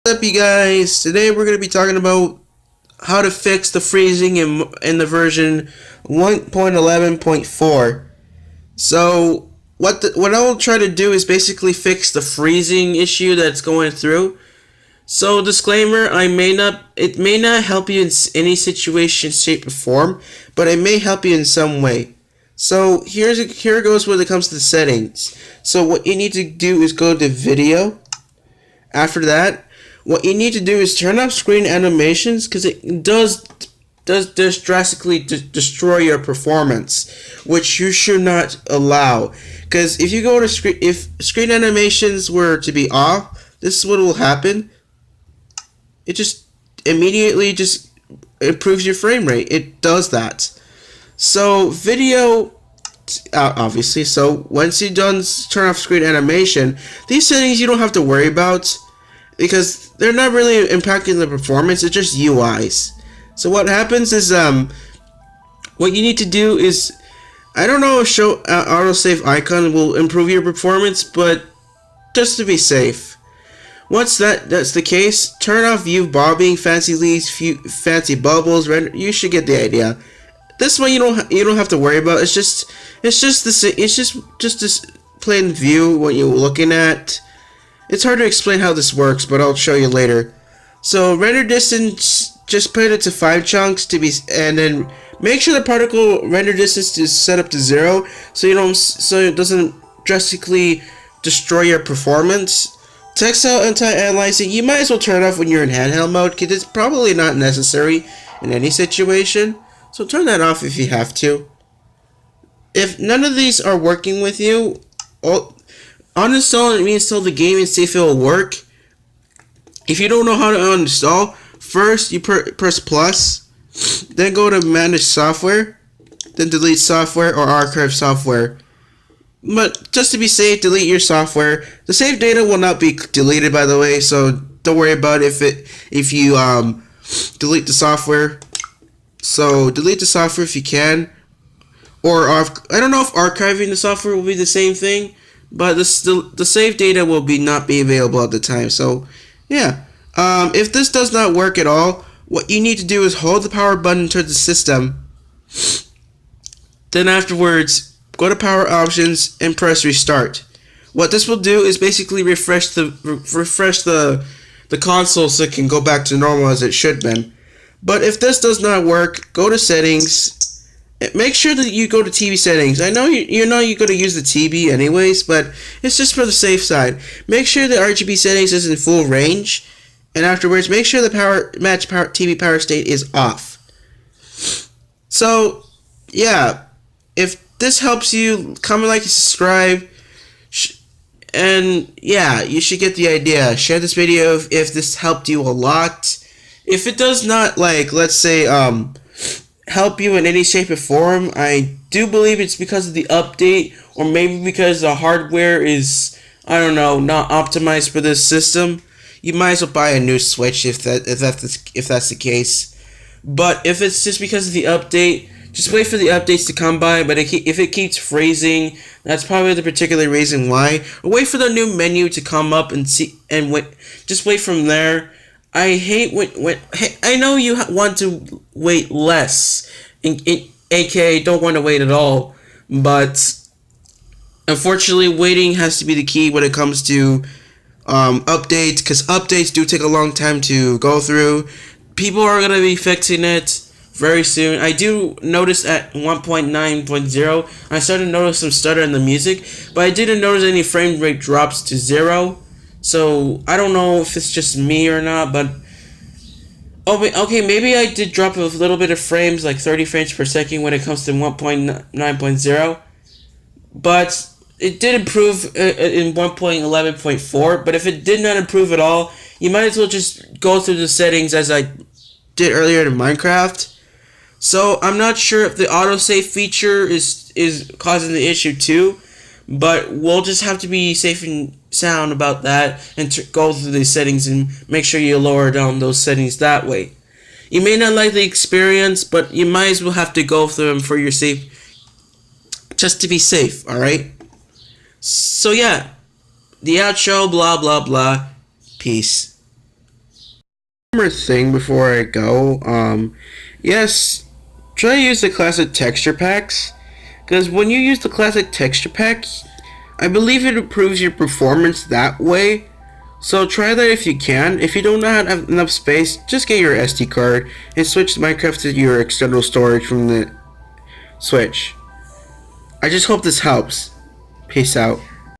What's up, you guys? Today we're going to be talking about how to fix the freezing in the version 1.11.4. So what I will try to do is basically fix the freezing issue that's going through. So disclaimer, it may not help you in any situation, shape, or form, but it may help you in some way. So here goes when it comes to the settings. So what you need to do is go to video. After that, what you need to do is turn off screen animations, because it does drastically destroy your performance, which you should not allow. Because if you go to if screen animations were to be off, this is what will happen. It just immediately just improves your frame rate. It does that. So video, obviously. So once you're done, turn off screen animation. These settings you don't have to worry about, because they're not really impacting the performance. It's just UIs. So what happens is what you need to do is, I don't know if show autosave icon will improve your performance, but just to be safe, once that's the case, turn off view bobbing, fancy leaves, fancy bubbles, render. You should get the idea. This one you don't have to worry about. It's just this plain view what you're looking at. It's hard to explain how this works, but I'll show you later. So render distance, just put it to 5 chunks and then make sure the particle render distance is set up to 0, so it doesn't drastically destroy your performance. Textile anti-aliasing, you might as well turn it off when you're in handheld mode, because it's probably not necessary in any situation. So turn that off if you have to. If none of these are working with you, uninstall and reinstall the game and see if it will work. If you don't know how to uninstall, first you press plus, then go to manage software, then delete software or archive software. But just to be safe, delete your software. The saved data will not be deleted, by the way, so don't worry about if you delete the software. So delete the software if you can, or I don't know if archiving the software will be the same thing. But the save data will not be available at the time. So, yeah. If this does not work at all, what you need to do is hold the power button to the system. Then afterwards, go to power options and press restart. What this will do is basically refresh the console so it can go back to normal as it should been. But if this does not work, go to settings. Make sure that you go to TV settings. I know you're going to use the TV anyways, but it's just for the safe side. Make sure the RGB settings is in full range, and afterwards make sure the match TV power state is off. So yeah, if this helps you, comment, like, and subscribe, and yeah, you should get the idea. Share this video if this helped you a lot. If it does not, like, let's say help you in any shape or form, I do believe it's because of the update, or maybe because the hardware is, I don't know, not optimized for this system. You might as well buy a new Switch if that's the case. But if it's just because of the update, just wait for the updates to come by. But if it keeps freezing, that's probably the particular reason why. Or wait for the new menu to come up and just wait from there. I hate when I know you want to wait less, aka don't want to wait at all, but unfortunately waiting has to be the key when it comes to updates, because updates do take a long time to go through. People are going to be fixing it very soon. I do notice at 1.9.0 I started to notice some stutter in the music, but I didn't notice any frame rate drops to 0. So I don't know if it's just me or not, but okay, maybe I did drop a little bit of frames, like 30 frames per second when it comes to 1.9.0, but it did improve in 1.11.4. But if it did not improve at all, you might as well just go through the settings as I did earlier in Minecraft. So I'm not sure if the autosave feature is causing the issue too, but we'll just have to be safe and sound about that and go through the settings and make sure you lower down those settings that way. You may not like the experience, but you might as well have to go through them for your safe, just to be safe, alright? So yeah, the outro, blah blah blah, peace. more thing before I go. Yes, try to use the classic texture packs, because when you use the classic texture packs, I believe it improves your performance that way. So try that if you can. If you don't have enough space, just get your SD card and switch Minecraft to your external storage from the Switch. I just hope this helps. Peace out.